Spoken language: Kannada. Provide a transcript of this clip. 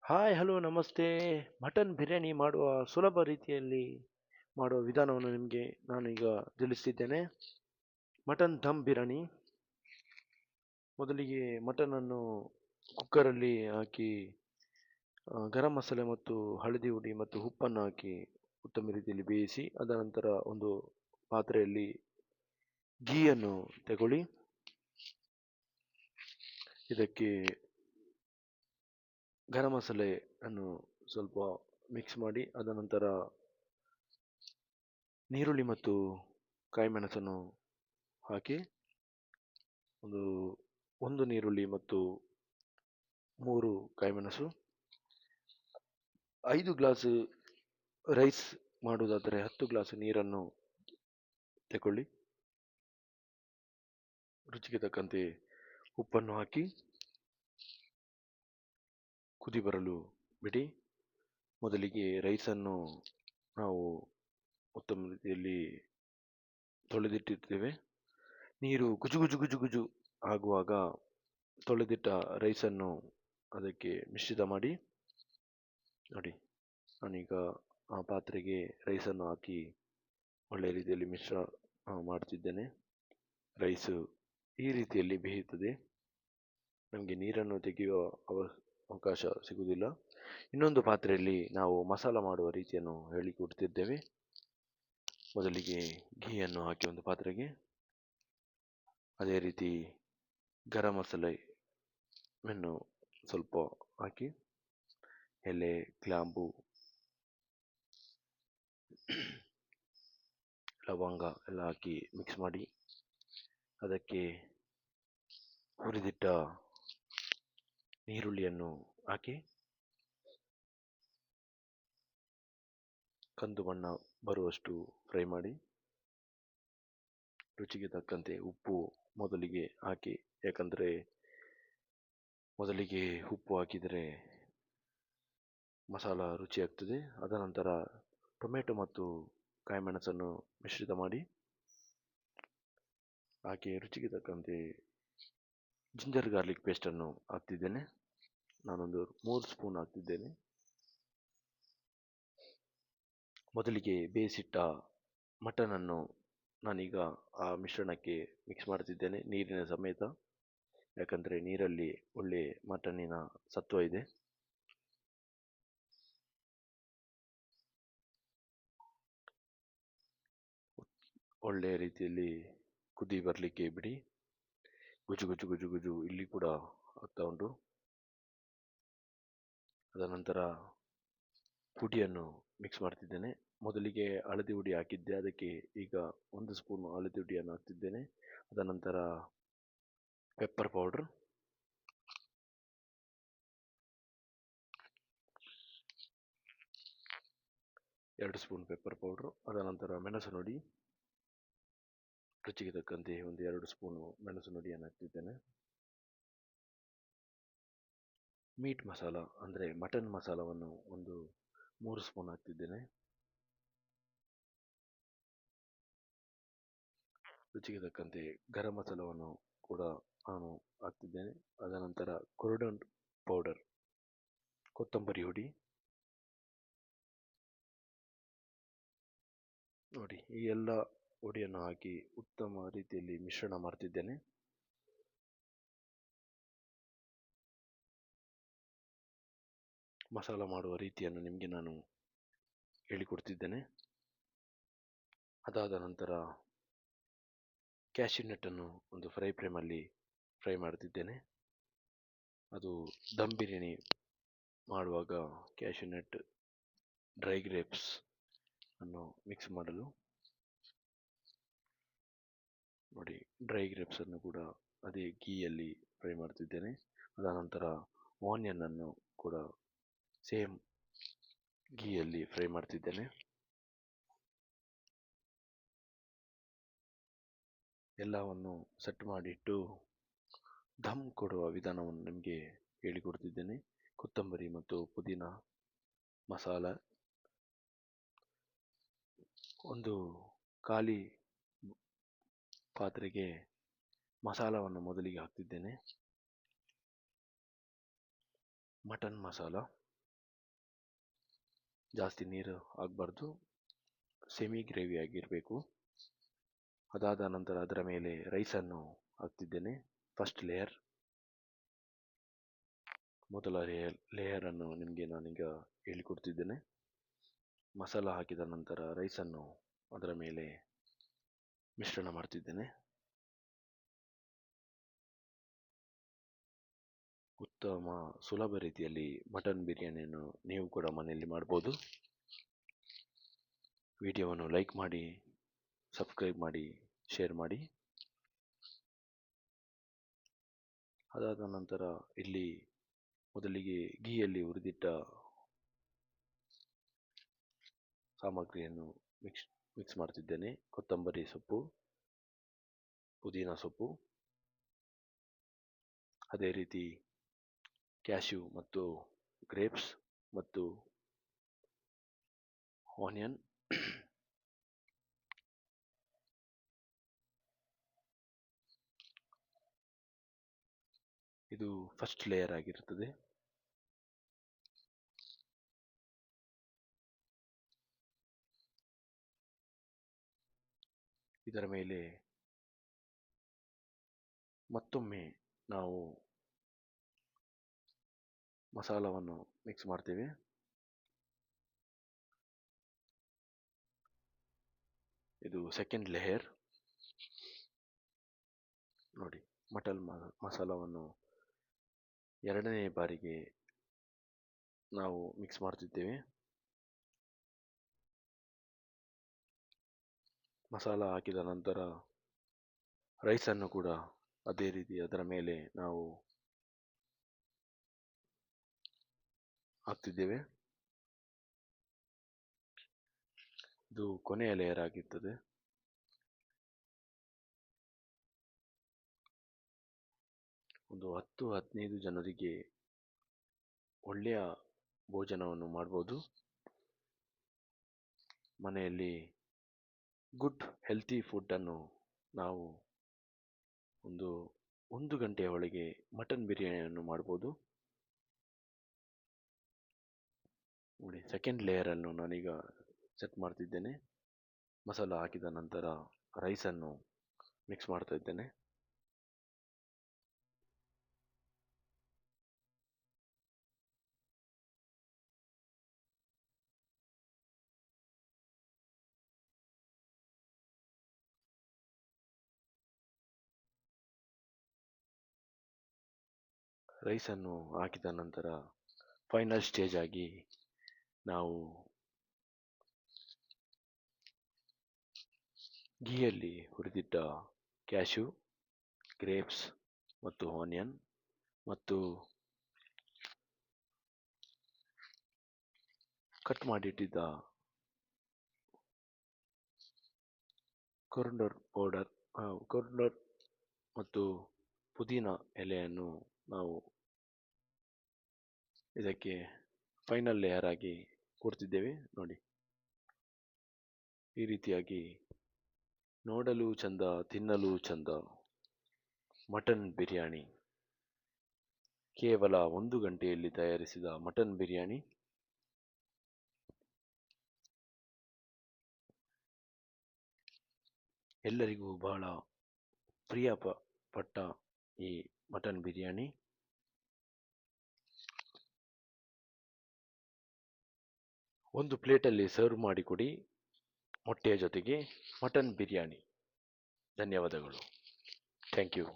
ಹಾಯ್ ಹಲೋ ನಮಸ್ತೆ. ಮಟನ್ ಬಿರಿಯಾನಿ ಮಾಡುವ ಸುಲಭ ರೀತಿಯಲ್ಲಿ ಮಾಡುವ ವಿಧಾನವನ್ನು ನಿಮಗೆ ನಾನೀಗ ತಿಳಿಸ್ತಿದ್ದೇನೆ. ಮಟನ್ ದಮ್ ಬಿರಿಯಾನಿ. ಮೊದಲಿಗೆ ಮಟನನ್ನು ಕುಕ್ಕರಲ್ಲಿ ಹಾಕಿ ಗರಂ ಮಸಾಲೆ ಮತ್ತು ಹಳದಿ ಹುಡಿ ಮತ್ತು ಉಪ್ಪನ್ನು ಹಾಕಿ ಉತ್ತಮ ರೀತಿಯಲ್ಲಿ ಬೇಯಿಸಿ, ಅದ ನಂತರ ಒಂದು ಪಾತ್ರೆಯಲ್ಲಿ ಗೀಯನ್ನು ತಗೊಳ್ಳಿ. ಇದಕ್ಕೆ ಗರಂ ಮಸಾಲೆ ಅನ್ನು ಸ್ವಲ್ಪ ಮಿಕ್ಸ್ ಮಾಡಿ, ಅದ ನಂತರ ನೀರುಳ್ಳಿ ಮತ್ತು ಕಾಯಿಮೆಣಸನ್ನು ಹಾಕಿ, ಒಂದು ಒಂದು ನೀರುಳ್ಳಿ ಮತ್ತು 3 ಕಾಯಿಮೆಣಸು, 5 ಗ್ಲಾಸ್ ರೈಸ್ ಮಾಡುವುದಾದರೆ 10 ಗ್ಲಾಸ್ ನೀರನ್ನು ತಗೊಳ್ಳಿ. ರುಚಿಗೆ ತಕ್ಕಂತೆ ಉಪ್ಪನ್ನು ಹಾಕಿ ಕುದಿ ಬರಲು ಬಿಡಿ. ಮೊದಲಿಗೆ ರೈಸನ್ನು ನಾವು ಉತ್ತಮ ರೀತಿಯಲ್ಲಿ ತೊಳೆದಿಟ್ಟಿರ್ತೇವೆ. ನೀರು ಗುಜು ಗುಜು ಗುಜು ಗುಜು ಆಗುವಾಗ ತೊಳೆದಿಟ್ಟ ರೈಸನ್ನು ಅದಕ್ಕೆ ಮಿಶ್ರಿತ ಮಾಡಿ. ನೋಡಿ, ನಾನೀಗ ಆ ಪಾತ್ರೆಗೆ ರೈಸನ್ನು ಹಾಕಿ ಒಳ್ಳೆಯ ರೀತಿಯಲ್ಲಿ ಮಿಶ್ರ ಮಾಡ್ತಿದ್ದೇನೆ. ರೈಸು ಈ ರೀತಿಯಲ್ಲಿ ಬೇಯುತ್ತದೆ, ನಮಗೆ ನೀರನ್ನು ತೆಗೆಯುವ ಅವಕಾಶ ಸಿಗುವುದಿಲ್ಲ. ಇನ್ನೊಂದು ಪಾತ್ರೆಯಲ್ಲಿ ನಾವು ಮಸಾಲ ಮಾಡುವ ರೀತಿಯನ್ನು ಹೇಳಿಕೊಡ್ತಿದ್ದೇವೆ. ಮೊದಲಿಗೆ ಘೀಯನ್ನು ಹಾಕಿ ಒಂದು ಪಾತ್ರೆಗೆ, ಅದೇ ರೀತಿ ಗರಂ ಮಸಾಲೆಯನ್ನು ಸ್ವಲ್ಪ ಹಾಕಿ, ಎಲೆ, ಗ್ರಾಂಬು, ಲವಂಗ ಎಲ್ಲ ಹಾಕಿ ಮಿಕ್ಸ್ ಮಾಡಿ, ಅದಕ್ಕೆ ಹುರಿದಿಟ್ಟ ನೀರುಳ್ಳಿಯನ್ನು ಹಾಕಿ ಕಂದು ಬಣ್ಣ ಬರುವಷ್ಟು ಫ್ರೈ ಮಾಡಿ. ರುಚಿಗೆ ತಕ್ಕಂತೆ ಉಪ್ಪು ಮೊದಲಿಗೆ ಹಾಕಿ, ಯಾಕಂದರೆ ಮೊದಲಿಗೆ ಉಪ್ಪು ಹಾಕಿದರೆ ಮಸಾಲ ರುಚಿಯಾಗ್ತದೆ. ಅದ ನಂತರ ಟೊಮೆಟೊ ಮತ್ತು ಕಾಯಿಮೆಣಸನ್ನು ಮಿಶ್ರಿತ ಮಾಡಿ ಹಾಕಿ, ರುಚಿಗೆ ತಕ್ಕಂತೆ ಜಿಂಜರ್ ಗಾರ್ಲಿಕ್ ಪೇಸ್ಟನ್ನು ಹಾಕ್ತಿದ್ದೇನೆ. ನಾನೊಂದು 3 ಸ್ಪೂನ್ ಹಾಕ್ತಿದ್ದೇನೆ. ಮೊದಲಿಗೆ ಬೇಯಿಸಿಟ್ಟ ಮಟನನ್ನು ನಾನೀಗ ಆ ಮಿಶ್ರಣಕ್ಕೆ ಮಿಕ್ಸ್ ಮಾಡ್ತಿದ್ದೇನೆ, ನೀರಿನ ಸಮೇತ. ಯಾಕಂದರೆ ನೀರಲ್ಲಿ ಒಳ್ಳೆ ಮಟನ್ನಿನ ಸತ್ವ ಇದೆ. ಒಳ್ಳೆಯ ರೀತಿಯಲ್ಲಿ ಕುದಿ ಬರಲಿಕ್ಕೆ ಬಿಡಿ. ಗುಜು ಗುಜು ಗುಜು ಗುಜು ಇಲ್ಲಿ ಕೂಡ ಆಗ್ತಾ ಉಂಟು. ಅದ ನಂತರ ಪುಡಿಯನ್ನು ಮಿಕ್ಸ್ ಮಾಡ್ತಿದ್ದೇನೆ. ಮೊದಲಿಗೆ ಹಳದಿ ಹುಡಿ ಹಾಕಿದ್ದೆ, ಅದಕ್ಕೆ ಈಗ 1 ಸ್ಪೂನ್ ಹಳದಿ ಹುಡಿಯನ್ನು ಹಾಕ್ತಿದ್ದೇನೆ. ಅದ ನಂತರ pepper powder, 2 spoon pepper powder. ಅದ ನಂತರ ಮೆಣಸು ನುಡಿ, ರುಚಿಗೆ ತಕ್ಕಂತೆ 2 ಸ್ಪೂನು ಮೆಣಸು ನುಡಿಯನ್ನು ಹಾಕ್ತಿದ್ದೇನೆ. ಮೀಟ್ ಮಸಾಲ ಅಂದರೆ ಮಟನ್ ಮಸಾಲವನ್ನು 3 ಸ್ಪೂನ್ ಹಾಕ್ತಿದ್ದೇನೆ. ರುಚಿಗೆ ತಕ್ಕಂತೆ ಗರಂ ಮಸಾಲವನ್ನು ಕೂಡ ನಾನು ಹಾಕ್ತಿದ್ದೇನೆ. ಅದ ನಂತರ ಕೊರಿಯಾಂಡರ್ ಪೌಡರ್, ಕೊತ್ತಂಬರಿ ಹುಡಿ. ನೋಡಿ, ಈ ಎಲ್ಲ ಹುಡಿಯನ್ನು ಹಾಕಿ ಉತ್ತಮ ರೀತಿಯಲ್ಲಿ ಮಿಶ್ರಣ ಮಾಡ್ತಿದ್ದೇನೆ. ಮಸಾಲ ಮಾಡುವ ರೀತಿಯನ್ನು ನಿಮಗೆ ನಾನು ಹೇಳಿಕೊಡ್ತಿದ್ದೇನೆ. ಅದಾದ ನಂತರ ಕ್ಯಾಶ್ಯೂ ನಟ್ಟನ್ನು ಒಂದು ಫ್ರೈಮಲ್ಲಿ ಫ್ರೈ ಮಾಡ್ತಿದ್ದೇನೆ. ಅದು ದಮ್ ಬಿರಿಯಾನಿ ಮಾಡುವಾಗ ಕ್ಯಾಶ್ಯೂ ನಟ್, ಡ್ರೈ ಗ್ರೇಪ್ಸ್ ಅನ್ನು ಮಿಕ್ಸ್ ಮಾಡಲು. ನೋಡಿ, ಡ್ರೈ ಗ್ರೇಪ್ಸನ್ನು ಕೂಡ ಅದೇ ಗೀಯಲ್ಲಿ ಫ್ರೈ ಮಾಡ್ತಿದ್ದೇನೆ. ಅದ ನಂತರ ಆನಿಯನನ್ನು ಕೂಡ ಸೇಮ್ ಗೀಯಲ್ಲಿ ಫ್ರೈ ಮಾಡ್ತಿದ್ದೇನೆ. ಎಲ್ಲವನ್ನು ಸೆಟ್ ಮಾಡಿಟ್ಟು ದಮ್ ಕೊಡುವ ವಿಧಾನವನ್ನು ನಿಮಗೆ ಹೇಳಿಕೊಡ್ತಿದ್ದೇನೆ. ಕೊತ್ತಂಬರಿ ಮತ್ತು ಪುದೀನ ಮಸಾಲ, ಒಂದು ಖಾಲಿ ಪಾತ್ರೆಗೆ ಮಸಾಲವನ್ನು ಮೊದಲಿಗೆ ಹಾಕ್ತಿದ್ದೇನೆ. ಮಟನ್ ಮಸಾಲ, ಜಾಸ್ತಿ ನೀರು ಆಗಬಾರ್ದು, ಸೆಮಿ ಗ್ರೇವಿ ಆಗಿರಬೇಕು. ಅದಾದ ನಂತರ ಅದರ ಮೇಲೆ ರೈಸನ್ನು ಹಾಕ್ತಿದ್ದೇನೆ. ಫಸ್ಟ್ ಲೇಯರ್, ಮೊದಲ ಲೇಯರನ್ನು ನಿಮಗೆ ನಾನೀಗ ಹೇಳಿಕೊಡ್ತಿದ್ದೇನೆ. ಮಸಾಲ ಹಾಕಿದ ನಂತರ ರೈಸನ್ನು ಅದರ ಮೇಲೆ ಮಿಶ್ರಣ ಮಾಡ್ತಿದ್ದೇನೆ. ಉತ್ತಮ ಸುಲಭ ರೀತಿಯಲ್ಲಿ ಮಟನ್ ಬಿರಿಯಾನಿಯನ್ನು ನೀವು ಕೂಡ ಮನೆಯಲ್ಲಿ ಮಾಡ್ಬೋದು. ವಿಡಿಯೋವನ್ನು ಲೈಕ್ ಮಾಡಿ, ಸಬ್ಸ್ಕ್ರೈಬ್ ಮಾಡಿ, ಶೇರ್ ಮಾಡಿ. ಅದಾದ ನಂತರ ಇಲ್ಲಿ ಮೊದಲಿಗೆ ಗೀಯಲ್ಲಿ ಹುರಿದಿಟ್ಟ ಸಾಮಗ್ರಿಯನ್ನು ಮಿಕ್ಸ್ ಮಾಡ್ತಿದ್ದೇನೆ. ಕೊತ್ತಂಬರಿ ಸೊಪ್ಪು, ಪುದೀನ ಸೊಪ್ಪು, ಅದೇ ರೀತಿ ಕ್ಯಾಶ್ಯೂ ಮತ್ತು ಗ್ರೇಪ್ಸ್ ಮತ್ತು ಆನಿಯನ್. ಇದು ಫಸ್ಟ್ ಲೇಯರ್ ಆಗಿರುತ್ತದೆ. ಇದರ ಮೇಲೆ ಮತ್ತೊಮ್ಮೆ ನಾವು ಮಸಾಲವನ್ನು ಮಿಕ್ಸ್ ಮಾಡ್ತೇವೆ. ಇದು ಸೆಕೆಂಡ್ ಲೇಯರ್. ನೋಡಿ, ಮಟನ್ ಮಸಾಲವನ್ನು ಎರಡನೇ ಬಾರಿಗೆ ನಾವು ಮಿಕ್ಸ್ ಮಾಡ್ತಿದ್ದೇವೆ. ಮಸಾಲ ಹಾಕಿದ ನಂತರ ರೈಸನ್ನು ಕೂಡ ಅದೇ ರೀತಿ ಅದರ ಮೇಲೆ ನಾವು ಹಾಕ್ತಿದ್ದೇವೆ. ಇದು ಕೊನೆಯ ಲೇಯರ್ ಆಗಿರ್ತದೆ. ಒಂದು 10-15 ಜನರಿಗೆ ಒಳ್ಳೆಯ ಭೋಜನವನ್ನು ಮಾಡ್ಬೋದು. ಮನೆಯಲ್ಲಿ ಗುಡ್ ಹೆಲ್ತಿ ಫುಡ್ಡನ್ನು ನಾವು ಒಂದು ಗಂಟೆಯ ಒಳಗೆ ಮಟನ್ ಬಿರಿಯಾನಿಯನ್ನು ಮಾಡ್ಬೋದು. ನೋಡಿ, ಸೆಕೆಂಡ್ ಲೇಯರನ್ನು ನಾನೀಗ ಸೆಟ್ ಮಾಡ್ತಿದ್ದೇನೆ. ಮಸಾಲ ಹಾಕಿದ ನಂತರ ರೈಸನ್ನು ಮಿಕ್ಸ್ ಮಾಡ್ತಾ ಇದ್ದೇನೆ. ರೈಸನ್ನು ಹಾಕಿದ ನಂತರ ಫೈನಲ್ ಸ್ಟೇಜ್ ಆಗಿ ನಾವು ಗೀಯಲ್ಲಿ ಹುರಿದಿಟ್ಟ ಕ್ಯಾಶ್ಯೂ, ಗ್ರೇಪ್ಸ್ ಮತ್ತು ಆನಿಯನ್ ಮತ್ತು ಕಟ್ ಮಾಡಿಟ್ಟಿದ್ದ ಕೊರಿಯಾಂಡರ್ ಮತ್ತು ಪುದೀನ ಎಲೆಯನ್ನು ನಾವು ಇದಕ್ಕೆ ಫೈನಲ್ ಲೇಯರ್ ಆಗಿ ಕೊಡ್ತಿದ್ದೇವೆ. ನೋಡಿ, ಈ ರೀತಿಯಾಗಿ ನೋಡಲು ಚಂದ, ತಿನ್ನಲು ಚಂದ ಮಟನ್ ಬಿರಿಯಾನಿ. ಕೇವಲ 1 ಗಂಟೆಯಲ್ಲಿ ತಯಾರಿಸಿದ ಮಟನ್ ಬಿರಿಯಾನಿ. ಎಲ್ಲರಿಗೂ ಬಹಳ ಪ್ರಿಯಪಟ್ಟ ಈ ಮಟನ್ ಬಿರಿಯಾನಿ. ಒಂದು ಪ್ಲೇಟಲ್ಲಿ ಸರ್ವ್ ಮಾಡಿಕೊಡಿ ಮೊಟ್ಟೆಯ ಜೊತೆಗೆ ಮಟನ್ ಬಿರಿಯಾನಿ. ಧನ್ಯವಾದಗಳು. Thank you.